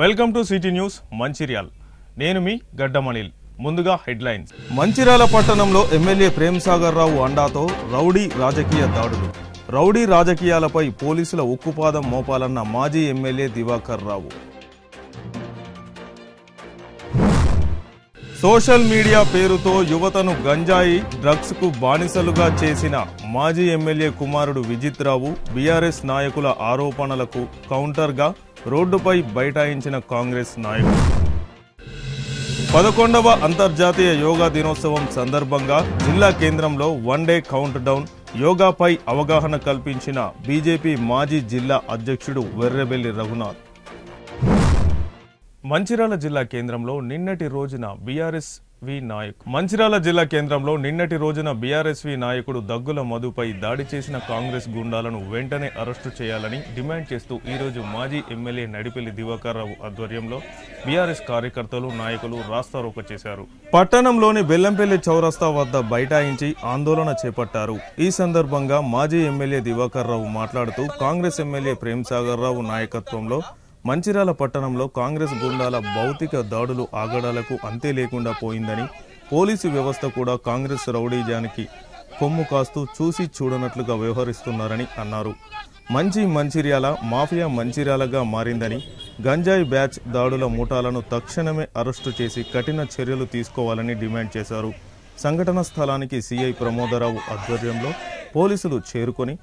Welcome to city news Mancherial. నేను మీ గడ్డమణిల్. ముందుగా headlines. Mancherial పట్టణంలో ఎమ్మెల్యే ప్రేమ్సాగర్ రావు అండాతో రౌడీ రాజకీయ దాడులు. రౌడీ రాజకీయాలపై పోలీసుల ఉక్కుపాదం మోపాలన్న మాజీ ఎమ్మెల్యే దివాకర్ రావు. సోషల్ మీడియా పేరుతో యువతను గంజాయి డ్రగ్స్ కు బానిసలుగా చేసిన మాజీ ఎమ్మెల్యే కుమారుడు విజిత్ రావు బీఆర్ఎస్ నాయకుల ఆరోపణలకు కౌంటర్గా రోడ్డుపై బైఠాయించిన కాంగ్రెస్ నాయకులు. 11వ అంతర్జాతీయ యోగా దినోత్సవం సందర్భంగా జిల్లా కేంద్రంలో వన్ డే కౌంట్ డౌన్ యోగాపై అవగాహన కల్పించిన బీజేపీ మాజీ జిల్లా అధ్యక్షుడు వెర్రెబెల్లి రఘునాథ్. మంచిర్యాల జిల్లా కేంద్రంలో నిన్నటి రోజున బీఆర్ఎస్వి నాయకుడు దగ్గుల మధుపై దాడి చేసిన కాంగ్రెస్ గుండాలను వెంటనే అరెస్టు చేయాలని డిమాండ్ చేస్తూ ఈరోజు మాజీ ఎమ్మెల్యే నడిపెల్లి దివాకర్ రావు ఆధ్వర్యంలో బీఆర్ఎస్ కార్యకర్తలు నాయకులు రాస్తారోకో చేశారు. పట్టణంలోని బెల్లంపల్లి చౌరస్తా వద్ద బైఠాయించి ఆందోళన చేపట్టారు. ఈ సందర్భంగా మాజీ ఎమ్మెల్యే దివాకర్ రావు మాట్లాడుతూ కాంగ్రెస్ ఎమ్మెల్యే ప్రేమ్సాగర్ రావు నాయకత్వంలో మంచిర్యాల పట్టణంలో కాంగ్రెస్ గుండాల భౌతిక దాడులు ఆగడాలకు అంతే లేకుండా పోయిందని, పోలీసు వ్యవస్థ కూడా కాంగ్రెస్ రౌడీజానికి కొమ్ము కాస్తూ చూసి చూడనట్లుగా వ్యవహరిస్తున్నారని అన్నారు. మంచిర్యాల మాఫియా మంచిర్యాలగా మారిందని, గంజాయి బ్యాచ్ దాడుల ముఠాలను తక్షణమే అరెస్టు చేసి కఠిన చర్యలు తీసుకోవాలని డిమాండ్ చేశారు. సంఘటన స్థలానికి సిఐ ప్రమోదరావు ఆధ్వర్యంలో పోలీసులు చేరుకొని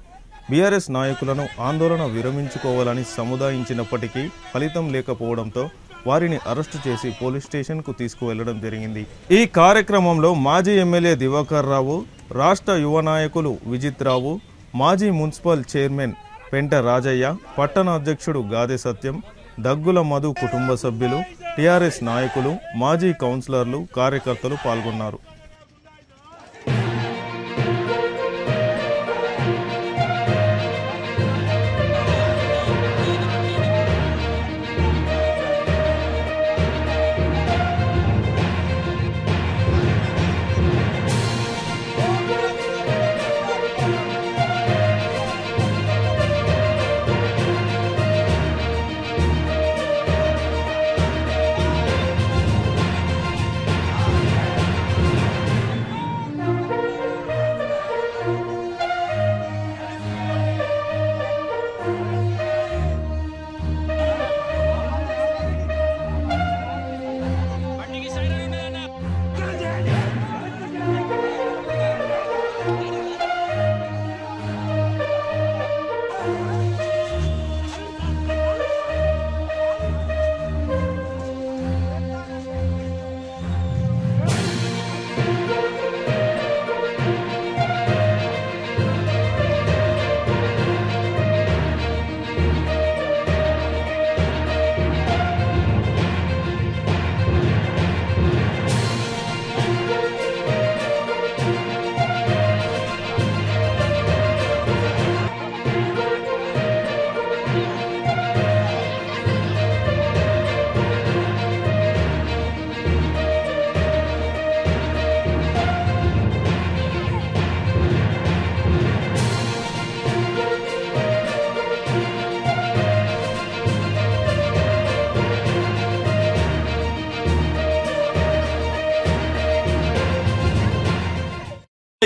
బీఆర్ఎస్ నాయకులను ఆందోళన విరమించుకోవాలని సముదాయించినప్పటికీ ఫలితం లేకపోవడంతో వారిని అరెస్టు చేసి పోలీస్ స్టేషన్కు తీసుకువెళ్లడం జరిగింది. ఈ కార్యక్రమంలో మాజీ ఎమ్మెల్యే దివాకర్ రావు, రాష్ట్ర యువ నాయకులు విజిత్ రావు, మాజీ మున్సిపల్ చైర్మన్ పెంట రాజయ్య, పట్టణ అధ్యక్షుడు గాదె సత్యం, దగ్గుల మధు కుటుంబ సభ్యులు, టీఆర్ఎస్ నాయకులు, మాజీ కౌన్సిలర్లు, కార్యకర్తలు పాల్గొన్నారు.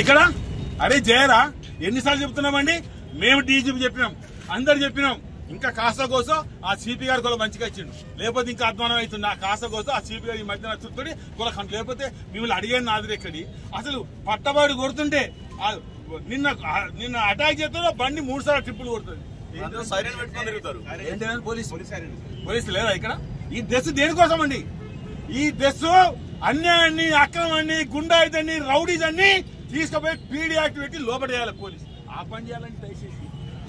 ఇక్కడ అరే జయరా ఎన్నిసార్లు చెప్తున్నామండి. మేము డీజీపీ చెప్పినాం, అందరు చెప్పినాం. ఇంకా కాస్త కోసం ఆ సిపి గారు కూడా మంచిగా ఇచ్చిండు, లేకపోతే ఇంకా అధ్వానం అవుతుంది. ఆ కాస్త కోసం ఆ సిపి గారు ఈ మధ్యన చుట్టుకొని కూడా లేకపోతే మిమ్మల్ని అడిగాను నాది ఎక్కడి అసలు పట్టబడి కొడుతుంటే నిన్న అటాక్ చేస్తుందో బండి 3 సార్లు ట్రిప్పులు కొడుతుంది. పోలీసు లేదా ఇక్కడ? ఈ దశ దేనికోసం అండి? ఈ దశ అన్యాయాన్ని, అక్రమాన్ని, గుండాయిదాన్ని, రౌడీజాన్ని తీసుకుపోయి పీడీ యాక్ట్ పెట్టి లోపడేయాలి పోలీసు. ఆ పని చేయాలని దయచేసి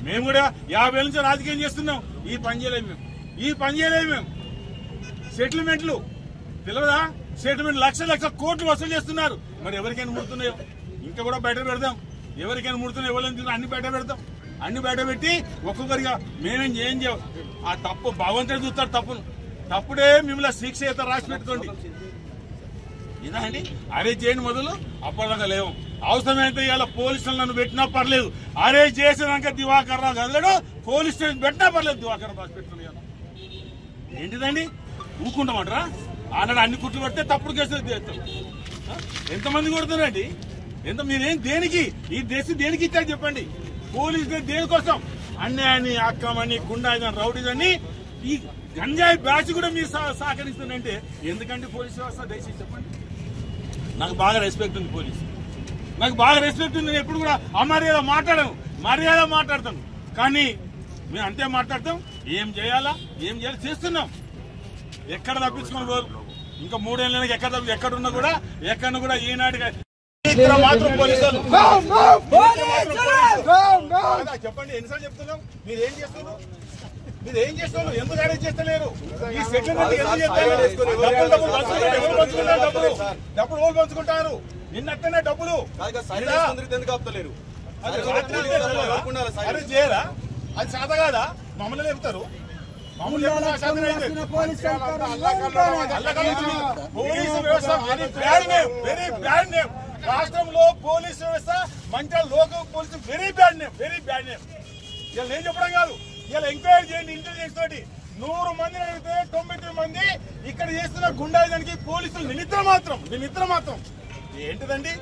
మేము కూడా 50 ఏళ్ళ నుంచి రాజకీయం చేస్తున్నాం. ఈ పని చేయలేము మేము. సెటిల్మెంట్లు తెలియదా? సెటిల్మెంట్ లక్ష కోట్లు వసూలు చేస్తున్నారు. మరి ఎవరికైనా ముడుతున్నాయో ఇంకా కూడా బయట పెడదాం. ఎవరికైనా ముడుతున్నాయో ఎవరైనా అన్ని బయట పెడతాం. అన్ని బయట పెట్టి ఒక్కొక్కరిగా మేమేం చేయం. ఆ తప్పు భగవంతుడు చూస్తాడు. తప్పుడే మిమ్మల్ని శిక్ష అయితే రాసి పెట్టుకోండి. ఇదా అండి అరెస్ట్ చేయని మొదలు అప్పటిదాకా లేవు. అవసరమైతే ఇలా పోలీసులు నన్ను పెట్టినా పర్లేదు, అరెస్ట్ చేసినాక దివాకర్ రావు కదలడు, పోలీస్ స్టేషన్ పెట్టినా పర్లేదు, దివాకర్ రావు పెట్టుకుని ఏంటిదండి ఊకుంటామంటారా? ఆనాడు అన్ని కుట్లు పడితే తప్పుడు కేసులు చేస్తాం. ఎంతమంది కొడుతున్నారండి? మీరేం దేనికి ఈ దేశం దేనికి ఇచ్చారు చెప్పండి? పోలీసులు దేనికోసం? అన్యాయాన్ని, అక్రమాన్ని, గుండాయిదాన్ని, రౌడీదాన్ని, ఈ గంజాయి బ్యాచ్ కూడా మీరు సహకరిస్తుందంటే ఎందుకంటే పోలీసు వ్యవస్థ దయచేసి చెప్పండి. నాకు బాగా రెస్పెక్ట్ ఉంది పోలీసు, నాకు బాగా రెస్పెక్ట్ ఉంది. నేను ఎప్పుడు కూడా అమర్యాద మాట్లాడను, మర్యాద మాట్లాడతాను. కానీ మేము అంతే మాట్లాడతాం. ఏం చేయాలా చేస్తున్నాం. ఎక్కడ తప్పించుకొని పోరు. ఇంకా 3 ఏళ్ళకి ఎక్కడున్నా కూడా ఈనాటికి మాత్రం పోలీసులు చెప్పండి. ఎన్నిసార్లు చెప్తున్నాం? మీరేం చేస్తున్నారు? ఎందుకు అరెస్ట్ చేస్తలేరు? ఈ సెటిల్మెంట్ ఎందుకు చేస్తారు? డబ్బులు ఓళ్ళు పంచుకుంటారు. నిన్నట్టనే డబ్బులు ఎందుకు ఆపుతలేరు? అరెస్ట్ చేయరా? అది సాధ కాదా? మమ్మల్ని చెప్తారు. పోలీసు వ్యవస్థ వెరీ బ్యాడ్ నేమ్. రాష్ట్రంలో పోలీసు వ్యవస్థ మంచిగా local police very bad name. ఇలా నేను చెప్పడం కాదు. ఇలా ఎంక్వైరీ చేయండి ఇంటెలిజెన్స్ తోటి. 100 మందిని అడిగితే 99 మంది ఇక్కడ చేస్తున్న గుండాయిదానికి పోలీసులు నిమిత్తం మాత్రం. ఏంటిదండి?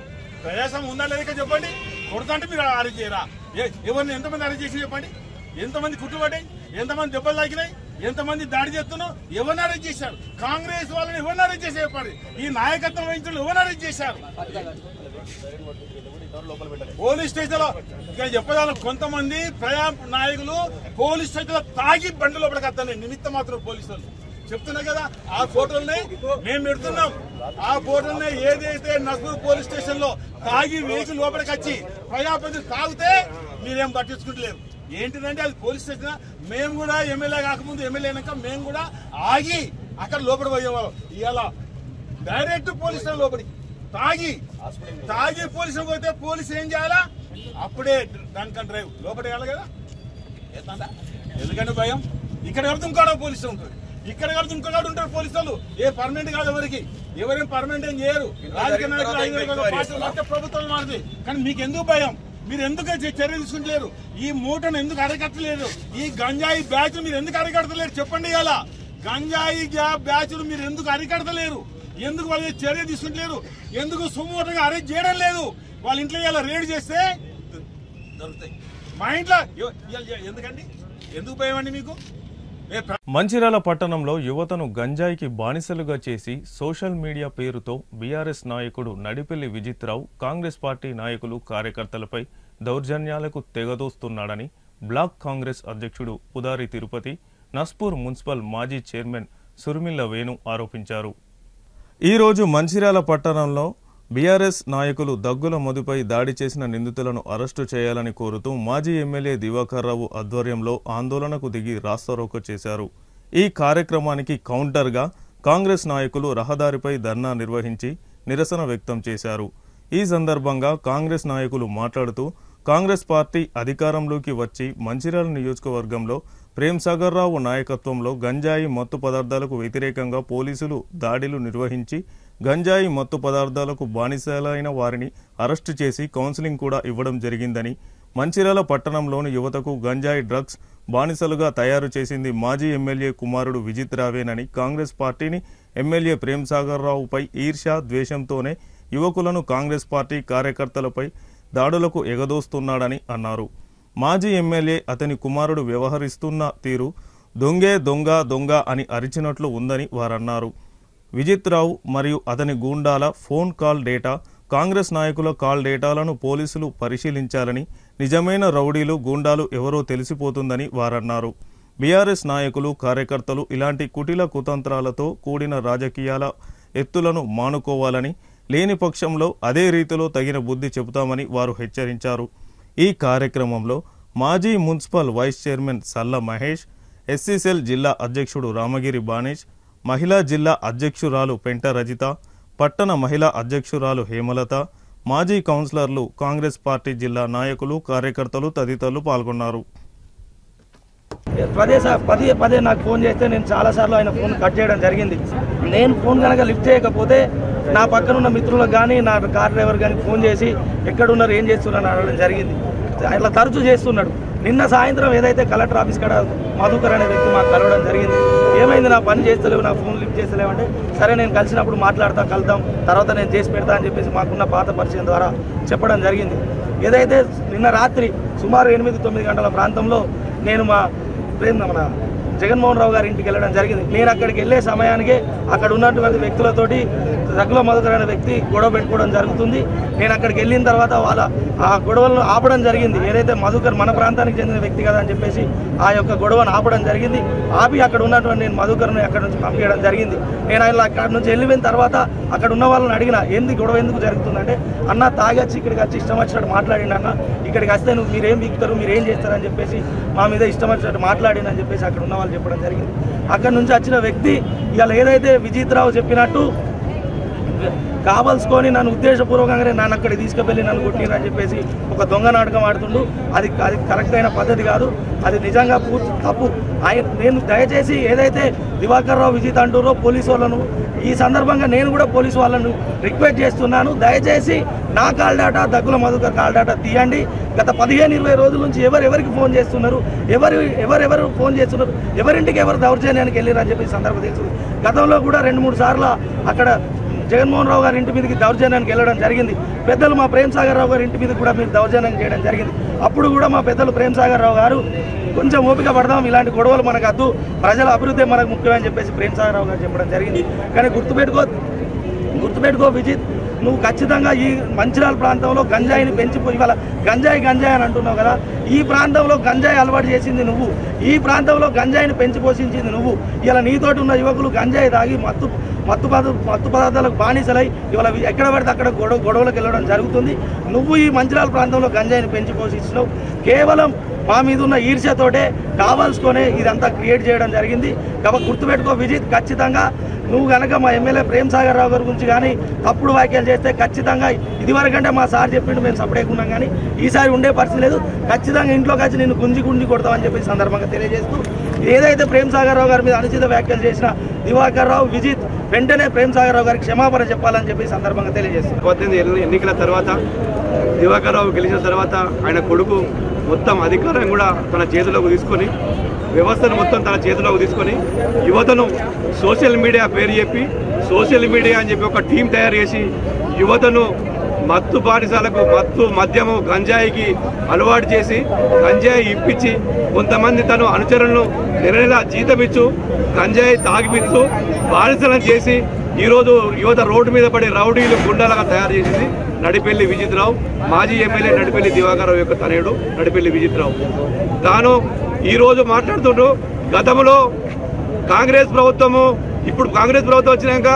ప్రజాసం ఉందా లేదా చెప్పండి. కొడుతుంటే మీరు అరెస్ట్ చేయరా? ఎవరిని ఎంతమంది అరెస్ట్ చేసి చెప్పండి? ఎంతమంది కుట్టుబడ్డాయి? ఎంతమంది దెబ్బలు తాకినాయి? ఎంతమంది దాడి చేస్తున్నావు? ఎవరిని అరెస్ట్ చేశారు? కాంగ్రెస్ వాళ్ళని ఎవరిని అరెస్ట్ చేసి చెప్పండి. ఈ నాయకత్వం వహించిన ఎవరిని అరెస్ట్ చేశారు? పోలీస్ స్టేషన్ లో ఇక్కడ చెప్పదాను. కొంతమంది ప్రజా నాయకులు పోలీస్ స్టేషన్ లో తాగి బండి లోపలికి వస్తాను నిమిత్తం మాత్రం పోలీసులు చెప్తున్నా కదా. ఆ ఫోటోల్ని మేము పెడుతున్నాం. ఆ ఫోటోల్ని ఏదైతే నస్పూర్ పోలీస్ స్టేషన్ లో తాగి వెహికల్ లోపలికి వచ్చి ప్రజాప్రతినిధులు తాగితే మీరేం పట్టించుకుంటలేరు. ఏంటిదంటే అది పోలీస్ స్టేషన్. మేము కూడా ఎమ్మెల్యే కాకముందు ఎమ్మెల్యే అయినాక మేము కూడా ఆగి అక్కడ లోపల పోయేవాళ్ళం. ఇవాళ డైరెక్ట్ పోలీస్ స్టేషన్ లోపలికి తాగి పోలీసులు పోతే పోలీసు ఏం చేయాలా? అప్పుడే డ్రంక్ అండ్ డ్రైవ్ లోపల వేయాలి కదా. ఎందుకంటే భయం. ఇక్కడ కలిసి ఇంకోడ పోలీసు ఉంటుంది, ఇక్కడ కలిసి ఇంకొకటి ఉంటారు పోలీసు వాళ్ళు. పర్మనెంట్ కాదు ఎవరేం పర్మనెంట్ ఏం చేయరు. రాజకీయ నాయకులు ప్రభుత్వం మారుతుంది. కానీ మీకు ఎందుకు భయం? మీరు ఎందుకు చర్య తీసుకుంటలేరు? ఈ మూటను ఎందుకు అరికట్టలేరు? ఈ గంజాయి బ్యాచ్ మీరు ఎందుకు అరికడతలేరు చెప్పండి. ఇలా గంజాయి బ్యాచ్ మీరు ఎందుకు అరికడతలేరు? ఎందుకు వాళ్ళు చర్య తీసుకుంటలేరు? ఎందుకు సుమోటగా అరెస్ట్ చేయడం లేదు? వాళ్ళ ఇంట్లో ఇలా రేడ్ చేస్తే దొరుకుతాయి. మా ఇంట్లో ఎందుకండి? ఎందుకు భయం అండి మీకు? మంచిర్యాల పట్టణంలో యువతను గంజాయికి బానిసలుగా చేసి సోషల్ మీడియా పేరుతో బీఆర్ఎస్ నాయకుడు నడిపెల్లి విజిత్రావు కాంగ్రెస్ పార్టీ నాయకులు కార్యకర్తలపై దౌర్జన్యాలకు తెగదోస్తున్నాడని బ్లాక్ కాంగ్రెస్ అధ్యక్షుడు పుదారి తిరుపతి, నస్పూర్ మున్సిపల్ మాజీ చైర్మన్ సుర్మిల్ల వేణు ఆరోపించారు. ఈరోజు మంచిర్యాల పట్టణంలో బీఆర్ఎస్ నాయకులు దగ్గుల మధుపై దాడి చేసిన నిందితులను అరెస్టు చేయాలని కోరుతూ మాజీ ఎమ్మెల్యే దివాకర్ రావు ఆధ్వర్యంలో ఆందోళనకు దిగి రాస్తారోకో చేశారు. ఈ కార్యక్రమానికి కౌంటర్గా కాంగ్రెస్ నాయకులు రహదారిపై ధర్నా నిర్వహించి నిరసన వ్యక్తం చేశారు. ఈ సందర్భంగా కాంగ్రెస్ నాయకులు మాట్లాడుతూ కాంగ్రెస్ పార్టీ అధికారంలోకి వచ్చి మంచిర్యాల నియోజకవర్గంలో ప్రేమ్సాగర్ రావు నాయకత్వంలో గంజాయి మత్తు పదార్థాలకు వ్యతిరేకంగా పోలీసులు దాడులు నిర్వహించి గంజాయి మత్తు పదార్థాలకు బానిసలైన వారిని అరెస్టు చేసి కౌన్సిలింగ్ కూడా ఇవ్వడం జరిగిందని, మంచిర్యాల పట్టణంలోని యువతకు గంజాయి డ్రగ్స్ బానిసలుగా తయారు చేసింది మాజీ ఎమ్మెల్యే కుమారుడు విజిత్ రావేనని, కాంగ్రెస్ పార్టీని ఎమ్మెల్యే ప్రేమ్సాగర్ రావుపై ఈర్ష్య ద్వేషంతోనే యువకులను కాంగ్రెస్ పార్టీ కార్యకర్తలపై దాడులకు ఎగదోస్తున్నాడని అన్నారు. మాజీ ఎమ్మెల్యే అతని కుమారుడు వ్యవహరిస్తున్న తీరు దొంగ అని అరిచినట్లు ఉందని వారన్నారు. విజిత్ రావు మరియు అతని గూండాల ఫోన్ కాల్ డేటా, కాంగ్రెస్ నాయకుల కాల్ డేటాలను పోలీసులు పరిశీలించాలని, నిజమైన రౌడీలు గూండాలు ఎవరో తెలిసిపోతుందని వారన్నారు. బీఆర్ఎస్ నాయకులు కార్యకర్తలు ఇలాంటి కుటిల కుతంత్రాలతో కూడిన రాజకీయాల ఎత్తులను మానుకోవాలని, లేని పక్షంలో అదే రీతిలో తగిన బుద్ధి చెబుతామని వారు హెచ్చరించారు. ఈ కార్యక్రమంలో మాజీ మున్సిపల్ వైస్ చైర్మన్ సల్ల మహేష్, ఎస్సీసెల్ జిల్లా అధ్యక్షుడు రామగిరి బానేష్, మహిళా జిల్లా అధ్యక్షురాలు పెంట రజిత, పట్టణ మహిళా అధ్యక్షురాలు హేమలత, మాజీ కౌన్సిలర్లు, కాంగ్రెస్ పార్టీ జిల్లా నాయకులు, కార్యకర్తలు తదితరులు పాల్గొన్నారు. పదే నాకు ఫోన్ చేస్తే నేను చాలాసార్లు ఆయన ఫోన్ కట్ చేయడం జరిగింది. నేను ఫోన్ కనుక లిఫ్ట్ చేయకపోతే నా పక్కనున్న మిత్రులకు కానీ నా కార్ డ్రైవర్ కానీ ఫోన్ చేసి ఎక్కడున్నారు ఏం చేస్తున్నారు అనడం జరిగింది. అట్లా తరచూ చేస్తున్నాడు. నిన్న సాయంత్రం ఏదైతే కలెక్టర్ ఆఫీస్ కాడ మధుకర్ అనే వ్యక్తి మాకు కలవడం జరిగింది. ఏమైంది నా పని చేస్తలేవు, నా ఫోన్ లిఫ్ట్ చేస్తలేవు అంటే సరే నేను కలిసినప్పుడు కలుద్దాం, తర్వాత నేను చేసి పెడతా అని చెప్పేసి మాకున్న పాత పరిచయం ద్వారా చెప్పడం జరిగింది. ఏదైతే నిన్న రాత్రి సుమారు 8-9 గంటల ప్రాంతంలో నేను మన జగన్మోహన్ రావు గారి ఇంటికి వెళ్ళడం జరిగింది. నేను అక్కడికి వెళ్ళే సమయానికే అక్కడ ఉన్నటువంటి వ్యక్తులతోటి దగ్గుల మధుకర్ అనే వ్యక్తి గొడవ పెట్టుకోవడం జరుగుతుంది. నేను అక్కడికి వెళ్ళిన తర్వాత ఆ గొడవలను ఆపడం జరిగింది. ఏదైతే మధుకర్ మన ప్రాంతానికి చెందిన వ్యక్తి కదా అని చెప్పేసి ఆ యొక్క గొడవను ఆపడం జరిగింది. ఆపి అక్కడ ఉన్నటువంటి నేను మధుకర్ని అక్కడ నుంచి పంపించడం జరిగింది. నేను ఆయన అక్కడ నుంచి వెళ్ళిపోయిన తర్వాత అక్కడ ఉన్న వాళ్ళని అడిగిన గొడవ ఎందుకు జరుగుతుందంటే అన్న తాగొచ్చి ఇక్కడికి వచ్చి ఇష్టం వచ్చినట్టు మాట్లాడిండు అన్న, ఇక్కడికి వస్తే మీరేం బిగుతారు, మీరేం చేస్తారని చెప్పేసి మా మీద ఇష్టం వచ్చినట్టు మాట్లాడిందని చెప్పేసి అక్కడ ఉన్న వాళ్ళు చెప్పడం జరిగింది. అక్కడ నుంచి వచ్చిన వ్యక్తి ఇవాళ ఏదైతే విజిత్ రావు చెప్పినట్టు కావాల్సుకొని నన్ను ఉద్దేశపూర్వకంగానే నన్ను అక్కడికి తీసుకువెళ్ళి నన్ను కొట్టిరని చెప్పేసి ఒక దొంగ నాటకం ఆడుతుండు. అది కరెక్ట్ అయిన పద్ధతి కాదు, అది నిజంగా పూర్తి తప్పు. నేను దయచేసి ఏదైతే దివాకర్ రావు విజిత్ అంటారో పోలీసు వాళ్ళను ఈ సందర్భంగా నేను కూడా పోలీసు వాళ్ళను రిక్వెస్ట్ చేస్తున్నాను, దయచేసి నా call data Daggula Madhukar call data తీయండి. గత 15-20 రోజుల నుంచి ఎవరెవరికి ఫోన్ చేస్తున్నారు, ఎవరెవరు ఫోన్ చేస్తున్నారు, ఎవరింటికి ఎవరు దౌర్జన్యానికి వెళ్ళారు అని చెప్పి సందర్భం తెలుస్తుంది. గతంలో కూడా 2-3 సార్లు అక్కడ జగన్మోహన్ రావు గారి ఇంటి మీదకి దౌర్జన్యానికి వెళ్ళడం జరిగింది. పెద్దలు మా ప్రేమ్ సాగర్ రావు గారి ఇంటి మీద కూడా మీరు దౌర్జన్యం చేయడం జరిగింది. అప్పుడు కూడా మా పెద్దలు ప్రేమ్ సాగర్ రావు గారు కొంచెం ఓపిక పడదాం, ఇలాంటి గొడవలు మనకు వద్దు, ప్రజల అభివృద్ధి మనకు ముఖ్యమని చెప్పేసి ప్రేమ్ సాగర్ రావు గారు చెప్పడం జరిగింది. కానీ గుర్తుపెట్టుకో విజిత్, నువ్వు ఖచ్చితంగా ఈ మంచిర్యాల ప్రాంతంలో గంజాయిని పెంచిపోయి ఇవాళ గంజాయి అని అంటున్నావు కదా, ఈ ప్రాంతంలో గంజాయి అలవాటు చేసింది నువ్వు, ఈ ప్రాంతంలో గంజాయిని పెంచి పోషించింది నువ్వు. ఇలా నీతోటి ఉన్న యువకులు గంజాయి తాగి మత్తు పదార్థాలకు బానిసలై ఇవాళ ఎక్కడ పడితే అక్కడ గొడవలకు వెళ్ళడం జరుగుతుంది. నువ్వు ఈ మంచిర్యాల ప్రాంతంలో గంజాయిని పెంచి పోషించినావు. కేవలం మా మీద ఉన్న ఈర్ష్యతోటే కావాల్సుకొనే ఇదంతా క్రియేట్ చేయడం జరిగింది. కాబట్టి గుర్తుపెట్టుకో విజిత్, ఖచ్చితంగా నువ్వు కనుక మా ఎమ్మెల్యే ప్రేమ్ సాగర్ రావు గారి గురించి కానీ తప్పుడు వ్యాఖ్యలు చేస్తే ఖచ్చితంగా ఇదివరకంటే మా సార్ చెప్పిండు మేము సపరేట్గా కానీ ఈసారి ఉండే పరిస్థితి లేదు. ఖచ్చితంగా ఇంట్లోకి వచ్చి నేను గుంజి కొడతామని చెప్పి సందర్భంగా తెలియజేస్తూ ఏదైతే ప్రేమ్ సాగర్ రావు గారి మీద అనుచిత వ్యాఖ్యలు చేసిన దివాకర్ రావు విజిత్ వెంటనే ప్రేమ్ సాగర్ రావు గారికి క్షమాపణ చెప్పాలని చెప్పి సందర్భంగా తెలియజేస్తారు. 18 ఎన్నికల తర్వాత దివాకర్ రావు గెలిచిన తర్వాత ఆయన కొడుకు మొత్తం అధికారం కూడా తన చేతిలోకి తీసుకొని వ్యవస్థను మొత్తం తన చేతిలోకి తీసుకొని యువతను సోషల్ మీడియా పేరు చెప్పి సోషల్ మీడియా అని చెప్పి ఒక టీం తయారు చేసి యువతను మత్తు బానిసాలకు మద్యము గంజాయికి అలవాటు చేసి గంజాయి ఇప్పించి కొంతమంది తను అనుచరులను నెల జీతం ఇచ్చు గంజాయి తాగిపిస్తూ బానిసలను చేసి ఈరోజు యువత రోడ్డు మీద పడి రౌడీలు గుండాలుగా తయారు చేసింది నడిపెల్లి విజిత్ రావు, మాజీ ఎమ్మెల్యే నడిపెల్లి దివాకర్ రావు యొక్క తనయుడు నడిపెల్లి విజిత్ రావు. తాను ఈరోజు మాట్లాడుతుంటూ గతంలో కాంగ్రెస్ ప్రభుత్వము, ఇప్పుడు కాంగ్రెస్ ప్రభుత్వం వచ్చినాక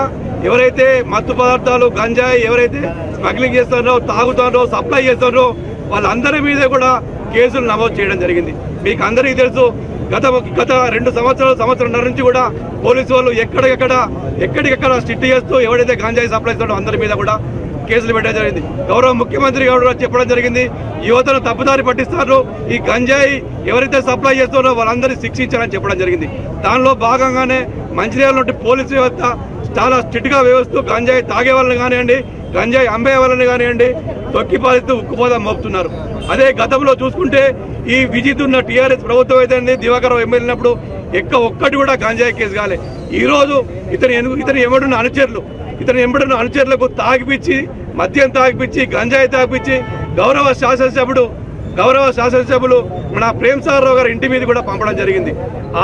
ఎవరైతే మత్తు పదార్థాలు గంజాయి ఎవరైతే స్మగ్లింగ్ చేస్తున్నారో తాగుతున్నారో సప్లై చేస్తున్నారో వాళ్ళందరి మీద కూడా కేసులు నమోదు చేయడం జరిగింది. మీకు అందరికీ తెలుసు, గత 2 సంవత్సరాల నుంచి కూడా పోలీసు వాళ్ళు ఎక్కడికెక్కడ స్ట్రిక్ట్ చేస్తూ ఎవరైతే గంజాయి సప్లై చేస్తున్నారో అందరి మీద కూడా కేసులు పెట్టడం జరిగింది. గౌరవ ముఖ్యమంత్రి గారు చెప్పడం జరిగింది, యువతను తప్పుదారి పట్టిస్తారు, ఈ గంజాయి ఎవరైతే సప్లై చేస్తున్నారో వాళ్ళందరినీ శిక్షించాలని చెప్పడం జరిగింది. దానిలో భాగంగానే మంచిర్యాల నుండి పోలీసు వ్యవస్థ చాలా స్ట్రిక్ట్గా వ్యవస్థ గంజాయి తాగే వాళ్ళని కానివ్వండి, గంజాయి అమ్మే వాళ్ళని కానివ్వండి తొక్కిపాలిస్తూ ఉక్కుపోదా మోపుతున్నారు. అదే గతంలో చూసుకుంటే ఈ విజిత్ ఉన్న టీఆర్ఎస్ ప్రభుత్వం అయితే దివాకర్ రావు ఎమ్మెల్యేనప్పుడు ఒక్కటి కూడా గంజాయి కేసు కాలే. ఈరోజు ఇతని ఎంబడున్న అనుచరులకు తాగిపిచ్చి మద్యం తాగిపిచ్చి గంజాయి తాగిపిచ్చి గౌరవ శాసనసభ్యులు మన ప్రేమ్ సాగర్ రావు గారి ఇంటి మీద కూడా పంపడం జరిగింది.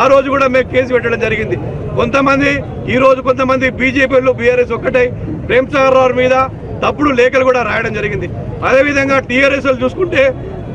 ఆ రోజు కూడా మేము కేసు పెట్టడం జరిగింది. కొంతమంది బీజేపీలు బీఆర్ఎస్ ఒక్కటే ప్రేమ్ సాగర్ రావు మీద తప్పుడు లేఖలు కూడా రాయడం జరిగింది. అదేవిధంగా టీఆర్ఎస్ చూసుకుంటే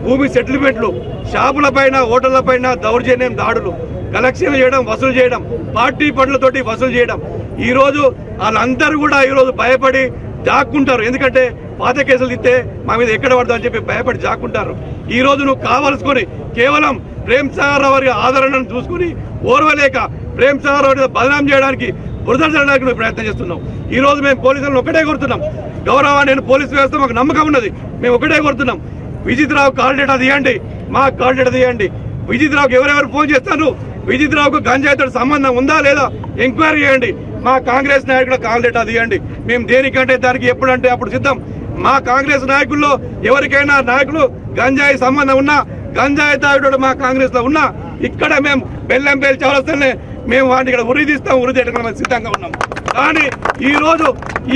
భూమి సెటిల్మెంట్లు, షాపుల పైన హోటళ్ల పైన దౌర్జన్యం దాడులు, కలెక్షన్లు చేయడం, వసూలు చేయడం, పార్టీ పనులతోటి వసూలు చేయడం. ఈ రోజు వాళ్ళందరూ కూడా ఈరోజు భయపడి జాక్కుంటారు. ఎందుకంటే పాత కేసులు ఇస్తే మా మీద ఎక్కడ పడతాం అని చెప్పి భయపడి జాక్కుంటారు. ఈ రోజు నువ్వు కావాల్సుకొని కేవలం ప్రేమ్ సాగర్ రావు గారి ఆదరణను చూసుకుని ఓర్వలేక ప్రేమ్ సాగర్ రావు బదనాం చేయడానికి బురద జరగడానికి నువ్వు ప్రయత్నం చేస్తున్నావు. ఈ రోజు మేము పోలీసులను ఒకటే కోరుతున్నాం, గౌరవ నేను పోలీసు వ్యవస్థ మాకు నమ్మకం ఉన్నది, మేము ఒకటే కోరుతున్నాం, విజిత్ రావు కాల్ డేటా తీయండి, మా కాల్ డేటా తీయండి. విజిత్ రావుకి ఎవరెవరు ఫోన్ చేస్తాను, విజిత్ రావుకు గంజాయితో సంబంధం ఉందా లేదా ఎంక్వైరీ చేయండి. మా కాంగ్రెస్ నాయకుల కాల్ డేటా తీయండి. మేము దేనికంటే దానికి ఎప్పుడంటే అప్పుడు సిద్ధం. మా కాంగ్రెస్ నాయకుల్లో ఎవరికైనా నాయకులు గంజాయి సంబంధం ఉన్నా, గంజాయి తాగుడు మా కాంగ్రెస్ లో ఉన్నా ఇక్కడ మేము బెల్లంపల్లి చౌరస్తానే మేము వాటిని ఇక్కడ ఉరి తీస్తాం, ఉరి తీయడానికి సిద్ధంగా ఉన్నాం. కానీ ఈరోజు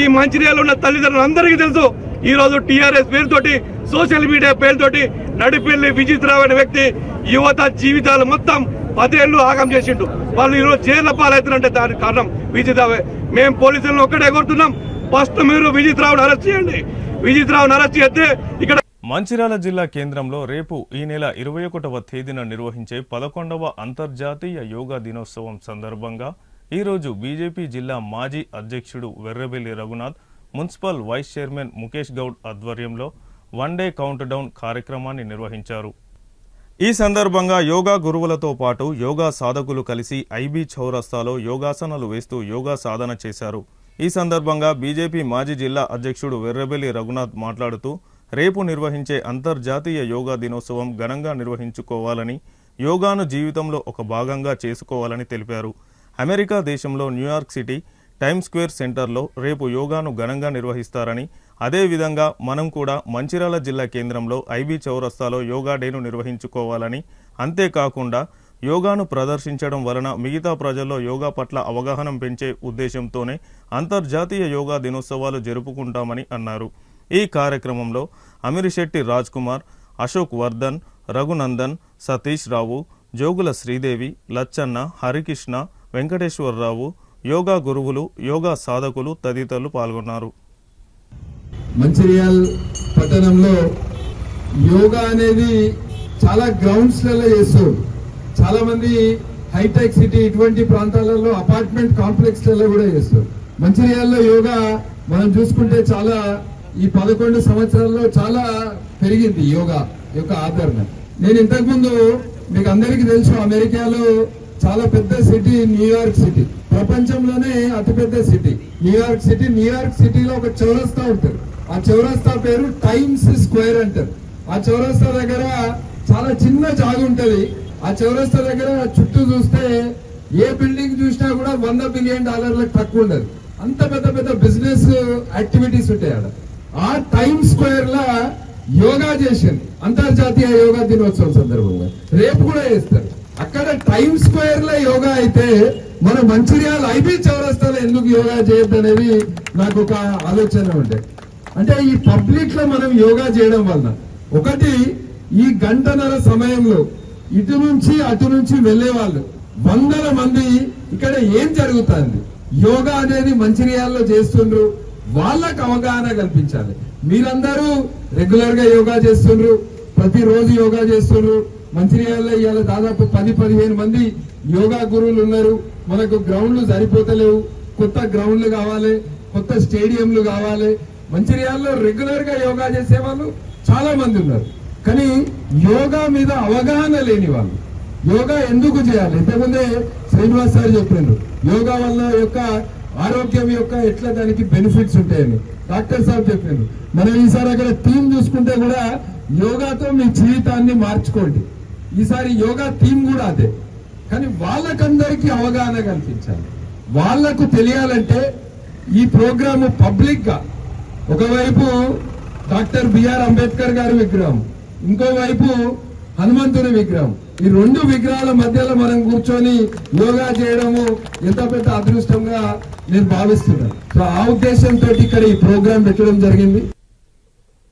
ఈ మంచిర్యాలలో ఉన్న తల్లిదండ్రులందరికీ తెలుసు, ఈరోజు టీఆర్ఎస్ పేరుతోటి సోషల్ మీడియా పేరుతోటి నడిపెళ్లి విజిత్రావు అనే వ్యక్తి యువత జీవితాలు మొత్తం 10 ఏళ్లు ఆగం చేసిండు. వాళ్ళు ఈరోజు జైళ్ల పాలవుతారంటే దానికి కారణం విజిత్రావే. మేము పోలీసులను ఒక్కడే కోరుతున్నాం, ఫస్ట్ మీరు విజిత్రావును అరెస్ట్ చేయండి. విజిత్రావును అరెస్ట్ చేస్తే ఇక్కడ మంచిర్యాల జిల్లా కేంద్రంలో రేపు ఈ నెల 21వ తేదీన నిర్వహించే 11వ అంతర్జాతీయ యోగా దినోత్సవం సందర్భంగా ఈరోజు బీజేపీ జిల్లా మాజీ అధ్యక్షుడు Verrabelli Raghunath, municipal vice chairman Mukesh Goud ఆధ్వర్యంలో 1 డే కౌంట్ డౌన్ కార్యక్రమాన్ని నిర్వహించారు. ఈ సందర్భంగా యోగా గురువులతో పాటు యోగా సాధకులు కలిసి ఐబీ చౌరస్తాలో యోగాసనాలు వేస్తూ యోగా సాధన చేశారు. ఈ సందర్భంగా బీజేపీ మాజీ జిల్లా అధ్యక్షుడు వెర్రబెల్లి రఘునాథ్ మాట్లాడుతూ రేపు నిర్వహించే అంతర్జాతీయ యోగా దినోత్సవం ఘనంగా నిర్వహించుకోవాలని, యోగాను జీవితంలో ఒక భాగంగా చేసుకోవాలని తెలిపారు. అమెరికా దేశంలో న్యూయార్క్ సిటీ టైమ్ స్క్వేర్ సెంటర్లో రేపు యోగాను ఘనంగా నిర్వహిస్తారని, అదేవిధంగా మనం కూడా మంచిర్యాల జిల్లా కేంద్రంలో ఐబీ చౌరస్తాలో యోగా డేను నిర్వహించుకోవాలని, అంతేకాకుండా యోగాను ప్రదర్శించడం వలన మిగతా ప్రజల్లో యోగా పట్ల అవగాహన పెంచే ఉద్దేశంతోనే అంతర్జాతీయ యోగా దినోత్సవాలు జరుపుకుంటామని అన్నారు. ఈ కార్యక్రమంలో అమిరిశెట్టి రాజ్ కుమార్, అశోక్ వర్ధన్, రఘునందన్, సతీష్ రావు, జోగుల శ్రీదేవి, లచ్చన్న, హరికృష్ణ, వెంకటేశ్వరరావు, యోగా గురువులు, యోగా సాధకులు తదితరులు పాల్గొన్నారు. మంచిర్యాల్ పట్టణంలో యోగా అనేది చాలా గ్రౌండ్స్లలో చేస్తారు. చాలా మంది హైటెక్ సిటీ ఇటువంటి ప్రాంతాలలో అపార్ట్మెంట్ కాంప్లెక్స్లలో కూడా చేస్తారు. మంచిర్యాల్లో యోగా మనం చూసుకుంటే చాలా ఈ 11 సంవత్సరాల్లో చాలా పెరిగింది యోగా యొక్క ఆదరణ. నేను ఇంతకుముందు మీకు అందరికీ తెలుసు, అమెరికాలో చాలా పెద్ద సిటీ న్యూయార్క్ సిటీ, ప్రపంచంలోనే అతిపెద్ద సిటీ న్యూయార్క్ సిటీ. న్యూయార్క్ సిటీలో ఒక చౌరస్తా ఉంటుంది. ఆ చౌరస్తా పేరు టైమ్స్ స్క్వేర్ అంటారు. ఆ చౌరస్తా దగ్గర చాలా చిన్న జాగా ఉంటది. ఆ చౌరస్తా దగ్గర చుట్టూ చూస్తే ఏ బిల్డింగ్ చూసినా కూడా $100 బిలియన్ తక్కువ ఉండదు. అంత పెద్ద పెద్ద బిజినెస్ యాక్టివిటీస్ ఉంటాయి ఆడ. ఆ టైమ్ స్క్వేర్ లా యోగా చేసింది అంతర్జాతీయ యోగా దినోత్సవం సందర్భంగా. రేపు కూడా చేస్తారు. అక్కడ టైమ్ స్క్వేర్ లో యోగా అయితే మన మంచిర్యాల ఐబీ చౌరస్తాలో ఎందుకు యోగా చేయొద్దు అనేది నాకు ఒక ఆలోచన ఉండే. అంటే ఈ పబ్లిక్ లో మనం యోగా చేయడం వలన ఒకటి, ఈ గంటన్నర సమయంలో ఇటు నుంచి అటు నుంచి వెళ్లే వాళ్ళు 100 మంది ఇక్కడ ఏం జరుగుతుంది, యోగా అనేది మంచిర్యాలలో చేస్తుండ్రు, వాళ్ళకు అవగాహన కల్పించాలి. మీరందరూ రెగ్యులర్ గా యోగా చేస్తుండ్రు, ప్రతిరోజు యోగా చేస్తుండ్రు. మంచిర్యాలలో ఇవాళ దాదాపు 10-15 మంది యోగా గురువులు ఉన్నారు. మనకు గ్రౌండ్లు సరిపోతలేవు, కొత్త గ్రౌండ్లు కావాలి, కొత్త స్టేడియంలు కావాలి. మంచిర్యాలలో రెగ్యులర్ గా యోగా చేసే వాళ్ళు చాలా మంది ఉన్నారు, కానీ యోగా మీద అవగాహన లేని వాళ్ళు. యోగా ఎందుకు చేయాలి? ఇంతకుముందే శ్రీనివాస్ సార్ చెప్పిండ్రు, యోగా వల్ల యొక్క ఆరోగ్యం యొక్క ఎట్లా దానికి బెనిఫిట్స్ ఉంటాయని. డాక్టర్ సార్ చెప్పిండ్రు. మనం ఈసారి అక్కడ థీమ్ చూసుకుంటే కూడా యోగాతో మీ జీవితాన్ని మార్చుకోండి. ఈసారి యోగా థీమ్ కూడా అదే. కానీ వాళ్ళకందరికీ అవగాహన కల్పించాలి. వాళ్లకు తెలియాలంటే ఈ ప్రోగ్రాము పబ్లిక్ గా, ఒకవైపు డాక్టర్ బిఆర్ అంబేద్కర్ గారి విగ్రహం, ఇంకోవైపు హనుమంతుని విగ్రహం, ఈ 2 విగ్రహాల మధ్యలో మనం కూర్చొని యోగా చేయడము ఎంత పెద్ద అదృష్టంగా నేను భావిస్తున్నాను. సో ఆ ఉద్దేశంతో ఇక్కడ ఈ ప్రోగ్రాం పెట్టడం జరిగింది.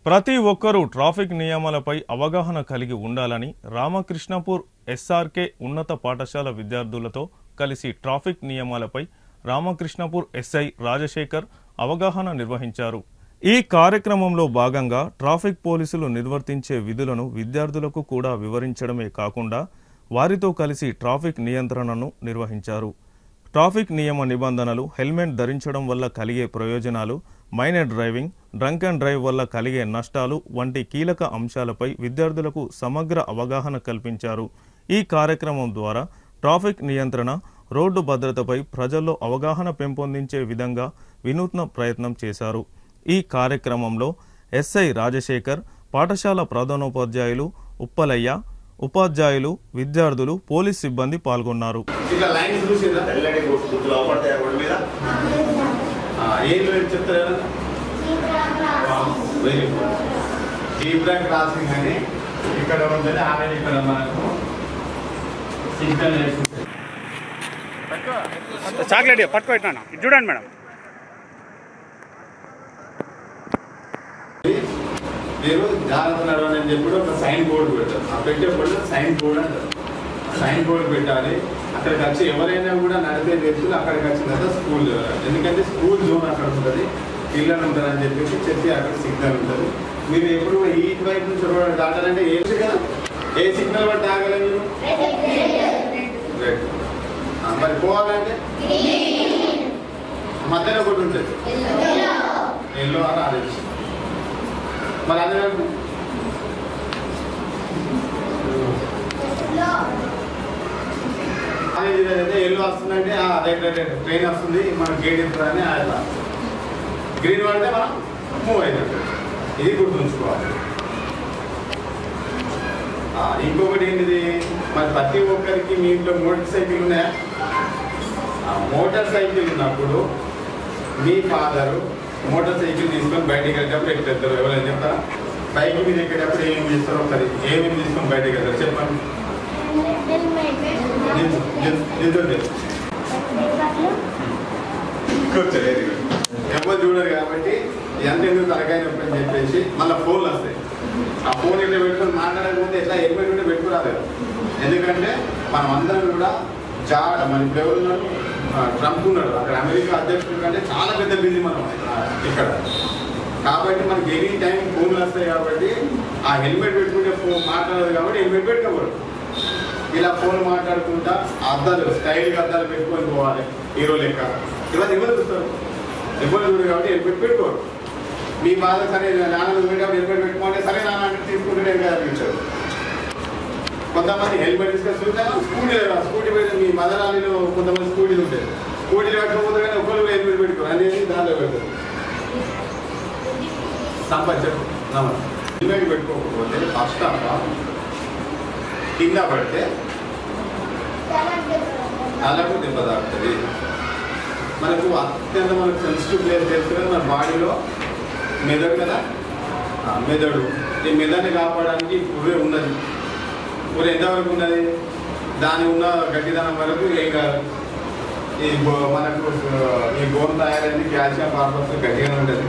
ప్రతి ఒక్కరూ ట్రాఫిక్ నియమాలపై అవగాహన కలిగి ఉండాలని రామకృష్ణపూర్ ఎస్ఆర్కే ఉన్నత పాఠశాల విద్యార్థులతో కలిసి ట్రాఫిక్ నియమాలపై రామకృష్ణపూర్ ఎస్ఐ రాజశేఖర్ అవగాహన నిర్వహించారు. ఈ కార్యక్రమంలో భాగంగా ట్రాఫిక్ పోలీసులు నిర్వర్తించే విధులను విద్యార్థులకు కూడా వివరించడమే కాకుండా వారితో కలిసి ట్రాఫిక్ నియంత్రణను నిర్వహించారు. ట్రాఫిక్ నియమ నిబంధనలు, హెల్మెట్ ధరించడం వల్ల కలిగే ప్రయోజనాలు, minor driving, drunk and drive వల్ల కలిగే నష్టాలు వంటి కీలక అంశాలపై విద్యార్థులకు సమగ్ర అవగాహన కల్పించారు. ఈ కార్యక్రమం ద్వారా ట్రాఫిక్ నియంత్రణ, రోడ్డు భద్రతపై ప్రజల్లో అవగాహన పెంపొందించే విధంగా వినూత్న ప్రయత్నం చేశారు. ఈ కార్యక్రమంలో ఎస్ఐ రాజశేఖర్, పాఠశాల ప్రధానోపాధ్యాయులు ఉప్పలయ్య, ఉపాధ్యాయులు, విద్యార్థులు, పోలీస్ సిబ్బంది పాల్గొన్నారు. చాక్లెట్ పట్టుకోయినా ఇది చూడండి మేడం. మీరు జాగ్రత్త నడవని చెప్పి ఒక సైన్ బోర్డు పెడతారు. ఆ పెట్టేప్పుడు సైన్ బోర్డు అంటారు. సైన్ బోర్డు పెట్టాలి. అక్కడికి వచ్చి ఎవరైనా కూడా నడిపే వ్యక్తులు అక్కడికి వచ్చిన తర్వాత స్కూల్, ఎందుకంటే స్కూల్ జోన్ అక్కడ ఉంటుంది, పిల్లలు ఉంటారని చెప్పి అక్కడ సిగ్నల్ ఉంటుంది. మీరు ఎప్పుడు ఈ వైపు నుంచి దాటాలంటే ఏ సిగ్నల్ బట్టి ఆగలేదు మీరు? మరి పోవాలంటే మధ్యలో ఒకటి ఉంటుంది, ఎల్లో అని ఆరెంజ్. మరి అందరూ అయితే ఎల్లో వస్తుందంటే ట్రైన్ వస్తుంది, మనం గేట్ ఇస్తుందని అట్లా. గ్రీన్ పడితే మనం మూవ్ అయినట్టు, ఇది గుర్తుంచుకోవాలి. ఇంకొకటి ఏంటిది, మరి ప్రతి ఒక్కరికి మీ ఇంట్లో మోటార్ సైకిల్ ఉన్నాయా? మోటార్ సైకిల్ ఉన్నప్పుడు మీ ఫాదరు మోటార్ సైకిల్ తీసుకొని బయటికి వెళ్ళేటప్పుడు ఎట్లా ఎవరైనా చెప్తారా? బైక్ మీద ఎక్కేటప్పుడు ఏమేమి చేస్తారో ఒకసారి ఏమేమి తీసుకొని బయటకు వెళ్తారు చెప్పండి. కూర్చోలేదు ఎవరు చూడరు కాబట్టి ఎంత ఎందుకు తలకాయ నొప్పి అని చెప్పేసి మళ్ళీ ఫోన్లు వస్తాయి. ఆ ఫోన్ ఇట్లా పెట్టుకొని మాట్లాడకపోతే ఎట్లా హెల్మెట్ ఉంటే పెట్టుకురాలేదు. ఎందుకంటే మనం అందరం కూడా మన ఇప్పుడు ఎవరు ఉన్నారు, ట్రంప్ ఉన్నాడు అక్కడ, అమెరికా అధ్యక్షుడు కంటే చాలా పెద్ద బిజీ మనం ఇక్కడ. కాబట్టి మనకి ఎనీ టైం ఫోన్లు వస్తాయి కాబట్టి ఆ హెల్మెట్ పెట్టుకుంటే మాట్లాడదు కాబట్టి హెల్మెట్ పెట్టుకోకూడదు. ఇలా ఫోన్ మాట్లాడుకుంటా అద్దాలు స్టైల్గా అద్దాలు పెట్టుకొని పోవాలి హీరో లెక్క. ఇవన్నీ ఎవరు చూస్తారు? ఎవరు చూడరు కాబట్టి హెల్మెట్ పెట్టుకోరు. మీ బాధ సరే నాన్న పోయేటప్పుడు హెల్మెట్ పెట్టుకోండి, సరే నాన్న అంటే తీసుకుంటే ఏం కనిపించారు. కొంతమంది హెల్మెట్ తీసుకొని చూద్దాం, స్కూటీ పెట్టి మీ మదరాలిలో కొంతమంది స్కూటీలు ఉంటాయి, స్కూటీలు పెట్టుకోకపోతే కానీ ఒకరు హెల్మెట్ పెట్టుకోరు అనేది దాంట్లో పెడతారు. సంపచ్చరు హెల్మెట్ పెట్టుకోకపోతే ఫస్ట్ ఆఫ్ ఆల్ కింద పడితే అలాగే దెబ్బ తాకుతుంది. మనకు అత్యంత మనకు సెన్సిటివ్ ప్లేస్ తెలుసు కదా మన బాడీలో మెదడు కదా, మెదడు. ఈ మెదడుని కాపాడడానికి పుర్రె ఉన్నది. పుర్రె ఎంతవరకు ఉన్నది? దాని ఉన్న గట్టిదనం వరకు ఏం కాదు. ఈ మనకు ఈ బోన్ తయారైంది కాల్షియం ఫార్మర్స్ గట్టిగానే ఉంటుంది.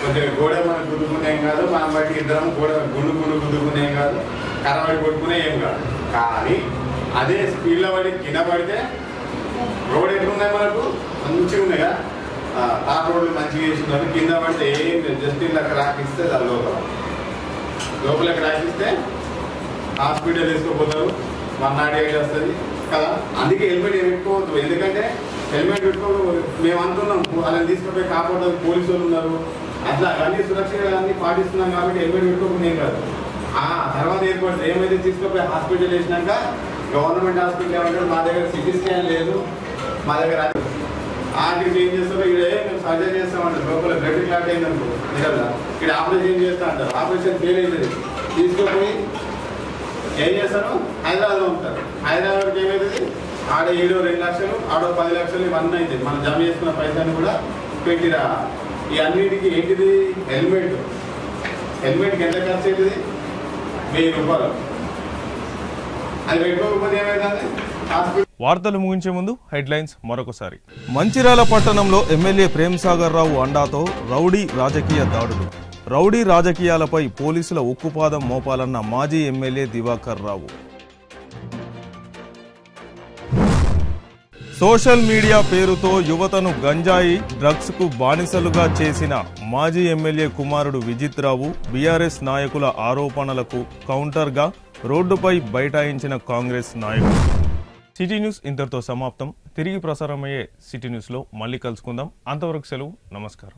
కొంచెం గోడ మనకు గుద్దుకునేం కాదు, మనం బయటికి ఇద్దరం గోడ గుండు గుద్దుకునేం కాదు, కర్రబడి కొట్టుకునే ఏం కాదు. కానీ అదే స్పీడ్లో పడి కింద పడితే రోడ్ ఎట్లున్నాయి మనకు మంచిగా ఉన్నాయి కదా, తార్ రోడ్లు మంచిగా వేసుకున్నారు. కింద పడితే ఏం జస్ట్ ఇలా క్రాక్ ఇస్తే దాని లోపల క్రాక్ ఇస్తే హాస్పిటల్ వేసుకోపోతారు, 108 వస్తుంది కదా. అందుకే హెల్మెట్ పెట్టుకోవద్దు. ఎందుకంటే హెల్మెట్ పెట్టుకోవద్దు మేము అనుకున్నాం, వాళ్ళని తీసుకుపోయి కాపాడడానికి పోలీసు వాళ్ళు ఉన్నారు, అట్లా అన్ని సురక్షగా అన్ని పాటిస్తున్నాం కాబట్టి హెల్మెట్ పెట్టుకోకుండా ఏం కాదు. ఆ తర్వాత ఏర్పడుతుంది ఏమైతే తీసుకుపోయి హాస్పిటల్ వేసినాక గవర్నమెంట్ హాస్పిటల్ ఏమంటారు, మా దగ్గర సిటీ స్కాన్ లేదు, మా దగ్గర ఆర్టీకి ఏం చేస్తారో ఇక్కడ మేము సర్జరీ చేస్తామంటారు. లోపల బ్లడ్ క్లాట్ అయిందనుకో నిజంగా ఇక్కడ ఆపరేషన్ చేస్తా అంటారు. ఆపరేషన్ ఫెయిల్ అవుతుంది, తీసుకుపోయి ఏం చేస్తారు, హైదరాబాద్లో ఉంటారు. హైదరాబాద్కి ఏమవుతుంది, ఆడ 2 లక్షలు ఆడ 10 లక్షలు ఇవన్నీ అవుతాయి. మనం జమ చేసుకున్న పైసలు కూడా పెట్టిరా. ఈ అన్నిటికీ ఏంటిది హెల్మెట్. హెల్మెట్కి ఎంత ఖర్చు అవుతుంది? 1000 రూపాయలు. అది పెట్టుకోకపోతే ఏమైతుంది? వార్తలు ముగించే ముందు హెడ్లైన్స్ మరొకసారి. మంచిర్యాల పట్టణంలో ఎమ్మెల్యే ప్రేమ్సాగర్ రావు అండాతో రౌడీ రాజకీయ దాడులు. రౌడీ రాజకీయాలపై పోలీసుల ఉక్కుపాదం మోపాలన్న మాజీ ఎమ్మెల్యే దివాకర్ రావు. సోషల్ మీడియా పేరుతో యువతను గంజాయి డ్రగ్స్ కు బానిసలుగా చేసిన మాజీ ఎమ్మెల్యే కుమారుడు విజిత్ రావు బీఆర్ఎస్ నాయకుల ఆరోపణలకు కౌంటర్గా రోడ్డుపై బైఠాయించిన కాంగ్రెస్ నాయకులు. సిటీ న్యూస్ ఇంతటితో సమాప్తం. తిరిగి ప్రసారమయ్యే సిటీ న్యూస్లో మళ్ళీ కలుసుకుందాం. అంతవరకు సెలవు. నమస్కారం.